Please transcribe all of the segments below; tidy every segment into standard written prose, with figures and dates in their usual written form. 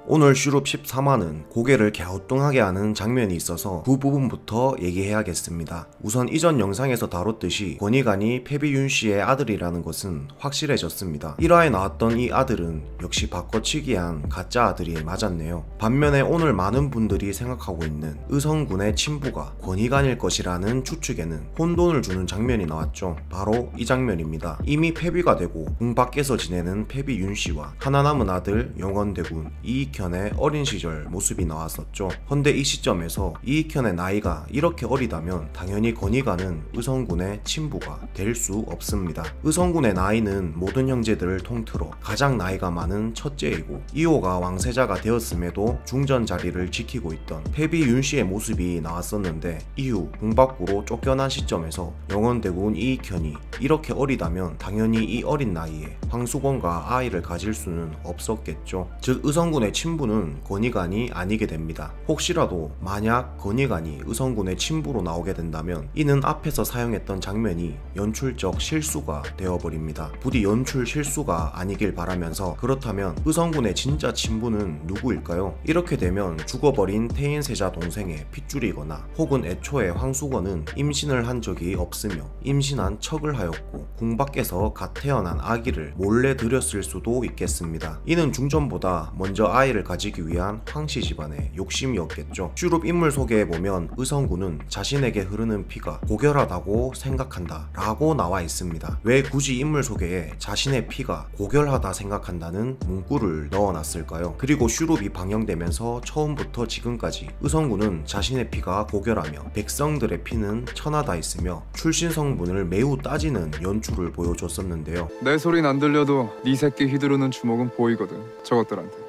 오늘 슈룹 13화는 고개를 갸우뚱하게 하는 장면이 있어서 그 부분부터 얘기해야겠습니다. 우선 이전 영상에서 다뤘듯이 권희관이 패비 윤씨의 아들이라는 것은 확실해졌습니다. 1화에 나왔던 이 아들은 역시 바꿔치기한 가짜 아들이 맞았네요. 반면에 오늘 많은 분들이 생각하고 있는 의성군의 친부가 권희관일 것이라는 추측에는 혼돈을 주는 장면이 나왔죠. 바로 이 장면입니다. 이미 패비가 되고 궁 밖에서 지내는 패비 윤씨와 하나 남은 아들 영원대군 이익현의 어린 시절 모습이 나왔었죠. 헌데 이 시점에서 이익현의 나이가 이렇게 어리다면 당연히 권희관은 의성군의 친부가 될 수 없습니다. 의성군의 나이는 모든 형제들을 통틀어 가장 나이가 많은 첫째이고 이호가 왕세자가 되었음에도 중전 자리를 지키고 있던 패비 윤씨의 모습이 나왔었는데 이후 궁 밖으로 쫓겨난 시점에서 영원대군 이익현이 이렇게 어리다면 당연히 이 어린 나이에 황수건과 아이를 가질 수는 없었겠죠. 즉 의성군의 친부는 권희관이 아니게 됩니다. 혹시라도 만약 권희관이 의성군의 친부로 나오게 된다면 이는 앞에서 사용했던 장면이 연출적 실수가 되어버립니다. 부디 연출 실수가 아니길 바라면서 그렇다면 의성군의 진짜 친부는 누구일까요? 이렇게 되면 죽어버린 태인세자 동생의 핏줄이거나 혹은 애초에 황수건은 임신을 한 적이 없으며 임신한 척을 하였고 궁 밖에서 갓 태어난 아기를 몰래 들였을 수도 있겠습니다. 이는 중전보다 먼저 아이를 가지기 위한 황씨 집안의 욕심이었겠죠. 슈룹 인물 소개에 보면 의성군은 자신에게 흐르는 피가 고결하다고 생각한다 라고 나와 있습니다. 왜 굳이 인물 소개에 자신의 피가 고결하다 생각한다는 문구를 넣어놨을까요? 그리고 슈룹이 방영되면서 처음부터 지금까지 의성군은 자신의 피가 고결하며 백성들의 피는 천하다 했으며 출신 성분을 매우 따지는 연출을 보여줬었는데요. 내 소린 안 들려도 네 새끼 휘두르는 주먹은 보이거든. 저것들한테.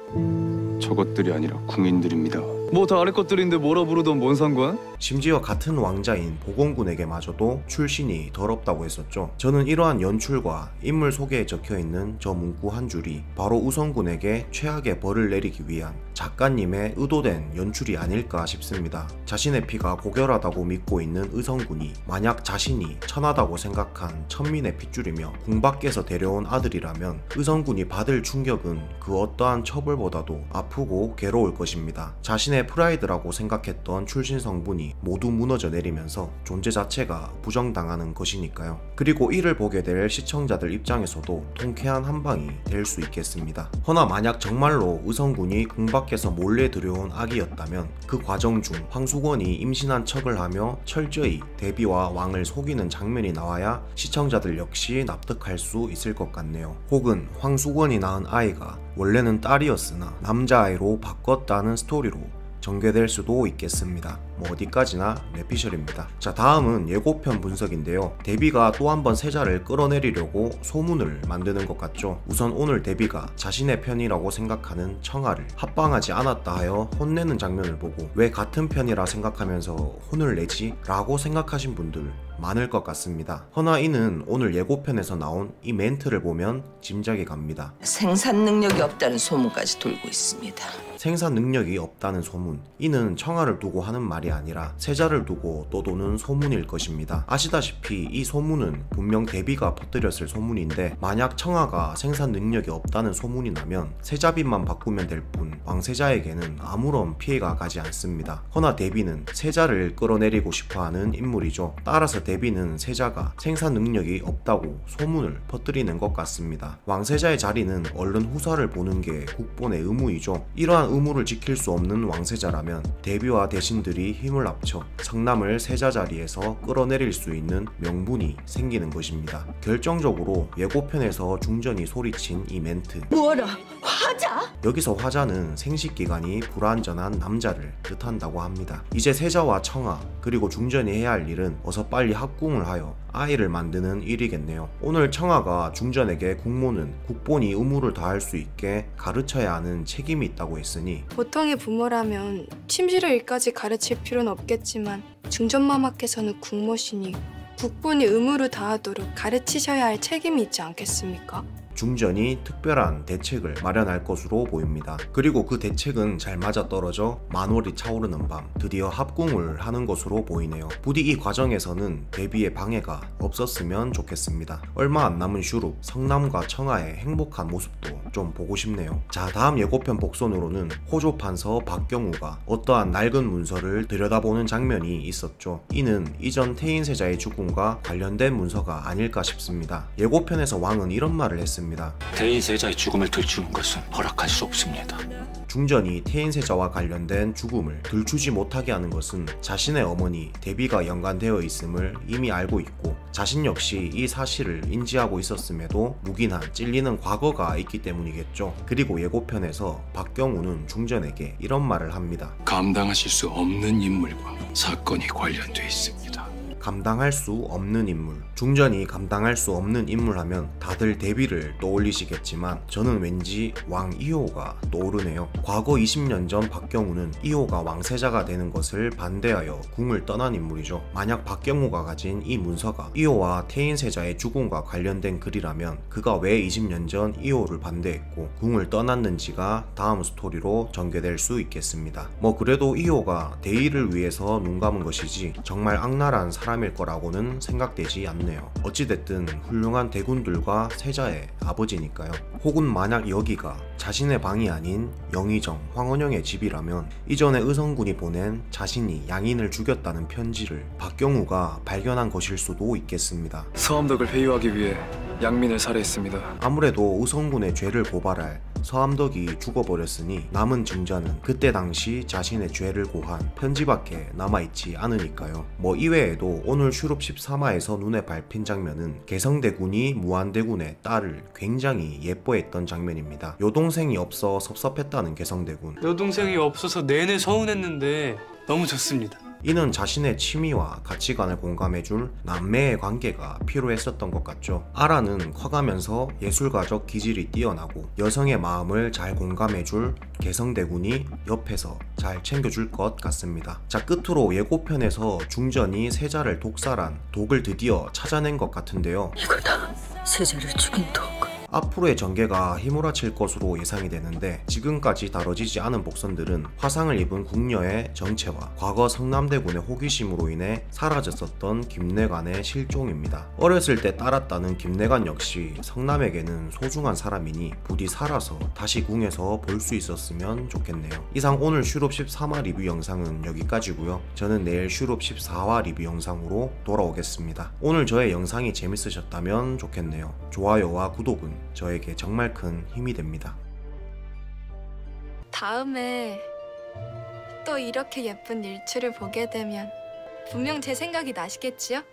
저것들이 아니라 궁인들입니다. 뭐 다 아래 것들인데 뭐라 부르던 뭔 상관? 심지어 같은 왕자인 보건군에게마저도 출신이 더럽다고 했었죠. 저는 이러한 연출과 인물 소개에 적혀있는 저 문구 한 줄이 바로 의성군에게 최악의 벌을 내리기 위한 작가님의 의도된 연출이 아닐까 싶습니다. 자신의 피가 고결하다고 믿고 있는 의성군이 만약 자신이 천하다고 생각한 천민의 핏줄이며 궁 밖에서 데려온 아들이라면 의성군이 받을 충격은 그 어떠한 처벌보다도 아프고 괴로울 것입니다. 자신의 프라이드라고 생각했던 출신 성분이 모두 무너져 내리면서 존재 자체가 부정당하는 것이니까요. 그리고 이를 보게 될 시청자들 입장에서도 통쾌한 한방이 될 수 있겠습니다. 허나 만약 정말로 의성군이 궁 밖에서 몰래 들여온 아기였다면 그 과정 중 황수건이 임신한 척을 하며 철저히 대비와 왕을 속이는 장면이 나와야 시청자들 역시 납득할 수 있을 것 같네요. 혹은 황수건이 낳은 아이가 원래는 딸이었으나 남자아이로 바꿨다는 스토리로 전개될 수도 있겠습니다. 뭐 어디까지나 뇌피셜입니다. 자, 다음은 예고편 분석인데요. 데뷔가 또 한 번 세자를 끌어내리려고 소문을 만드는 것 같죠. 우선 오늘 데뷔가 자신의 편이라고 생각하는 청아를 합방하지 않았다 하여 혼내는 장면을 보고 왜 같은 편이라 생각하면서 혼을 내지? 라고 생각하신 분들 많을 것 같습니다. 허나 이는 오늘 예고편에서 나온 이 멘트를 보면 짐작이 갑니다. 생산 능력이 없다는 소문까지 돌고 있습니다. 생산 능력이 없다는 소문, 이는 청아를 두고 하는 말이 아니라 세자를 두고 떠도는 소문일 것입니다. 아시다시피 이 소문은 분명 데뷔가 퍼뜨렸을 소문인데 만약 청아가 생산 능력이 없다는 소문이 나면 세자빈만 바꾸면 될 뿐 왕세자에게는 아무런 피해가 가지 않습니다. 허나 데뷔는 세자를 끌어내리고 싶어하는 인물이죠. 따라서 데뷔는 세자가 생산 능력이 없다고 소문을 퍼뜨리는 것 같습니다. 왕세자의 자리는 얼른 후사를 보는 게 국본의 의무이죠. 이러한 의무를 지킬 수 없는 왕세자라면 데뷔와 대신들이 힘을 합쳐 성남을 세자 자리에서 끌어내릴 수 있는 명분이 생기는 것입니다. 결정적으로 예고편에서 중전이 소리친 이 멘트, 뭐라? 화자? 여기서 화자는 생식기간이 불완전한 남자를 뜻한다고 합니다. 이제 세자와 청아 그리고 중전이 해야 할 일은 어서 빨리 합궁을 하여 아이를 만드는 일이겠네요. 오늘 청아가 중전에게 국모는 국본이 의무를 다할 수 있게 가르쳐야 하는 책임이 있다고 했으니 보통의 부모라면 침실의 일까지 가르칠 필요는 없겠지만 중전마마께서는 국모시니 국본이 의무를 다하도록 가르치셔야 할 책임이 있지 않겠습니까? 중전이 특별한 대책을 마련할 것으로 보입니다. 그리고 그 대책은 잘 맞아떨어져 만월이 차오르는 밤 드디어 합궁을 하는 것으로 보이네요. 부디 이 과정에서는 대비의 방해가 없었으면 좋겠습니다. 얼마 안 남은 슈룹, 성남과 청하의 행복한 모습도 좀 보고 싶네요. 자, 다음 예고편 복선으로는 호조 판서 박경우가 어떠한 낡은 문서를 들여다보는 장면이 있었죠. 이는 이전 태인세자의 죽음과 관련된 문서가 아닐까 싶습니다. 예고편에서 왕은 이런 말을 했습니다. 대인세자의 죽음을 들추는 것은 허락할 수 없습니다. 중전이 태인세자와 관련된 죽음을 들추지 못하게 하는 것은 자신의 어머니 대비가 연관되어 있음을 이미 알고 있고 자신 역시 이 사실을 인지하고 있었음에도 묵인한 찔리는 과거가 있기 때문이겠죠. 그리고 예고편에서 박경우는 중전에게 이런 말을 합니다. 감당하실 수 없는 인물과 사건이 관련돼 있습니다. 감당할 수 없는 인물. 중전이 감당할 수 없는 인물 하면 다들 대비를 떠올리시겠지만 저는 왠지 왕 이호가 떠오르네요. 과거 20년 전 박경우는 이호가 왕세자가 되는 것을 반대하여 궁을 떠난 인물이죠. 만약 박경우가 가진 이 문서가 이호와 태인세자의 죽음과 관련된 글이라면 그가 왜 20년 전 이호를 반대했고 궁을 떠났는지가 다음 스토리로 전개될 수 있겠습니다. 뭐 그래도 이호가 대의를 위해서 눈 감은 것이지 정말 악랄한 사람일 거라고는 생각되지 않네요. 어찌됐든 훌륭한 대군들과 세자의 아버지니까요. 혹은 만약 여기가 자신의 방이 아닌 영의정 황원영의 집이라면 이전에 의성군이 보낸 자신이 양인을 죽였다는 편지를 박경우가 발견한 것일 수도 있겠습니다. 서암덕을 회유하기 위해 양민을 살해했습니다. 아무래도 의성군의 죄를 고발할 서암덕이 죽어버렸으니 남은 증자는 그때 당시 자신의 죄를 고한 편지밖에 남아있지 않으니까요. 뭐 이외에도 오늘 슈룹 13화에서 눈에 밟힌 장면은 개성대군이 무한대군의 딸을 굉장히 예뻐했던 장면입니다. 여동생이 없어 섭섭했다는 개성대군. 여동생이 없어서 내내 서운했는데 너무 좋습니다. 이는 자신의 취미와 가치관을 공감해줄 남매의 관계가 필요했었던 것 같죠. 아라는 커가면서 예술가적 기질이 뛰어나고 여성의 마음을 잘 공감해줄 개성대군이 옆에서 잘 챙겨줄 것 같습니다. 자, 끝으로 예고편에서 중전이 세자를 독살한 독을 드디어 찾아낸 것 같은데요. 이거다. 세자를 죽인 독. 앞으로의 전개가 휘몰아칠 것으로 예상이 되는데 지금까지 다뤄지지 않은 복선들은 화상을 입은 궁녀의 정체와 과거 성남대군의 호기심으로 인해 사라졌었던 김내관의 실종입니다. 어렸을 때 따랐다는 김내관 역시 성남에게는 소중한 사람이니 부디 살아서 다시 궁에서 볼 수 있었으면 좋겠네요. 이상 오늘 슈룹 13화 리뷰 영상은 여기까지고요. 저는 내일 슈룹 14화 리뷰 영상으로 돌아오겠습니다. 오늘 저의 영상이 재밌으셨다면 좋겠네요. 좋아요와 구독은 저에게 정말 큰 힘이 됩니다. 다음에 또 이렇게 예쁜 일출을 보게 되면 분명 제 생각이 나시겠지요?